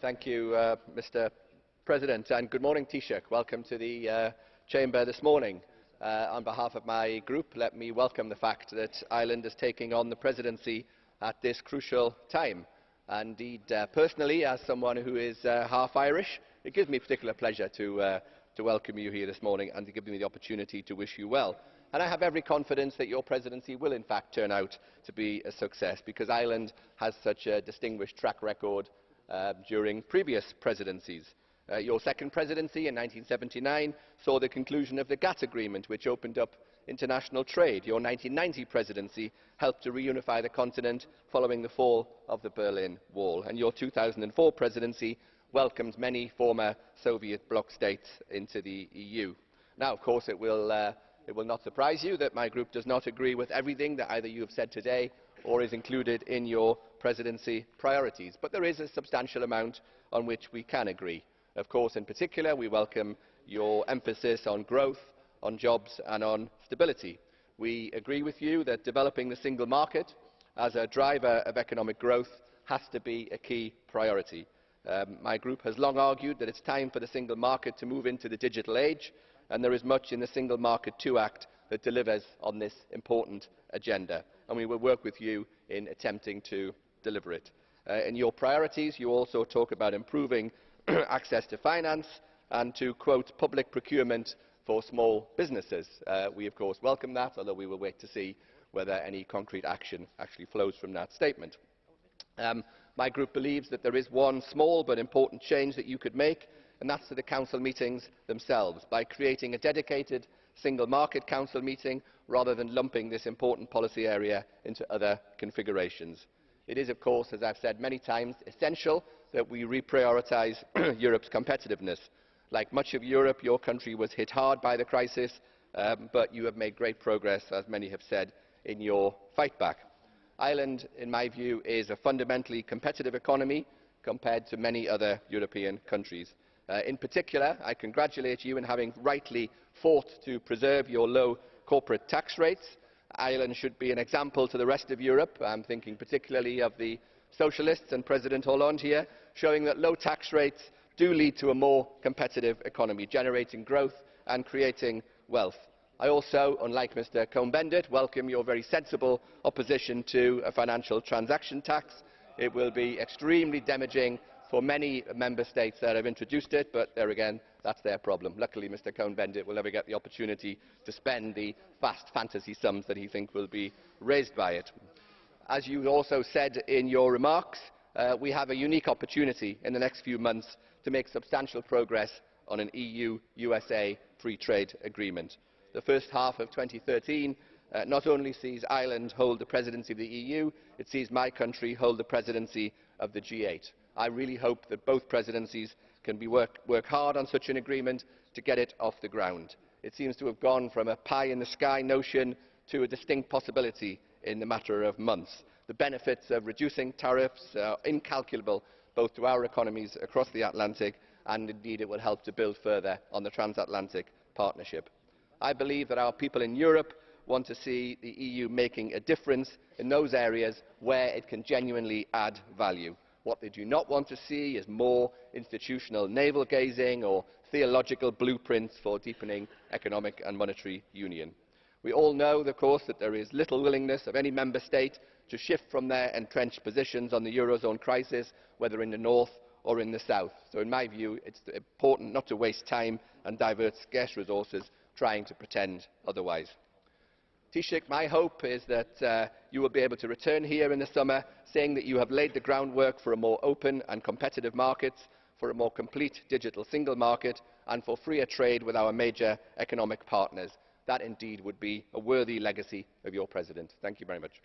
Thank you, Mr. President, and good morning, Taoiseach. Welcome to the Chamber this morning. On behalf of my group, let me welcome the fact that Ireland is taking on the presidency at this crucial time. Indeed, personally, as someone who is half Irish, it gives me particular pleasure to welcome you here this morning and to give me the opportunity to wish you well. And I have every confidence that your presidency will in fact turn out to be a success, because Ireland has such a distinguished track record during previous presidencies. Your second presidency in 1979 saw the conclusion of the GATT agreement, which opened up international trade. Your 1990 presidency helped to reunify the continent following the fall of the Berlin Wall. And your 2004 presidency welcomed many former Soviet bloc states into the EU. Now, of course, it will not surprise you that my group does not agree with everything that either you have said today or is included in your presidency priorities, but there is a substantial amount on which we can agree. Of course, in particular, we welcome your emphasis on growth, on jobs and on stability. We agree with you that developing the single market as a driver of economic growth has to be a key priority. My group has long argued that it's time for the single market to move into the digital age, and there is much in the Single Market 2 Act that delivers on this important agenda, and we will work with you in attempting to deliver it. In your priorities, you also talk about improving access to finance and to quote public procurement for small businesses. We of course welcome that, although we will wait to see whether any concrete action actually flows from that statement. My group believes that there is one small but important change that you could make, and that's to the Council meetings themselves, by creating a dedicated Single Market Council meeting rather than lumping this important policy area into other configurations. It is, of course, as I have said many times, essential that we reprioritise Europe's competitiveness. Like much of Europe, your country was hit hard by the crisis, but you have made great progress, as many have said, in your fight back. Ireland, in my view, is a fundamentally competitive economy compared to many other European countries. In particular, I congratulate you in having rightly fought to preserve your low corporate tax rates. Ireland should be an example to the rest of Europe. I am thinking particularly of the Socialists and President Hollande here, showing that low tax rates do lead to a more competitive economy, generating growth and creating wealth. I also, unlike Mr Cohn-Bendit, welcome your very sensible opposition to a financial transaction tax. It will be extremely damaging for many member states that have introduced it, but there again, that's their problem. Luckily, Mr Cohn-Bendit will never get the opportunity to spend the vast fantasy sums that he thinks will be raised by it. As you also said in your remarks, we have a unique opportunity in the next few months to make substantial progress on an EU-USA free trade agreement. The first half of 2013 not only sees Ireland hold the presidency of the EU, it sees my country hold the presidency of the G8. I really hope that both presidencies can work hard on such an agreement to get it off the ground. It seems to have gone from a pie-in-the-sky notion to a distinct possibility in the matter of months. The benefits of reducing tariffs are incalculable both to our economies across the Atlantic, and indeed it will help to build further on the transatlantic partnership. I believe that our people in Europe want to see the EU making a difference in those areas where it can genuinely add value. What they do not want to see is more institutional navel-gazing or theological blueprints for deepening economic and monetary union. We all know, of course, that there is little willingness of any member state to shift from their entrenched positions on the Eurozone crisis, whether in the north or in the south. So in my view, it is important not to waste time and divert scarce resources trying to pretend otherwise. Taoiseach, my hope is that you will be able to return here in the summer saying that you have laid the groundwork for a more open and competitive market, for a more complete digital single market and for freer trade with our major economic partners. That indeed would be a worthy legacy of your President. Thank you very much.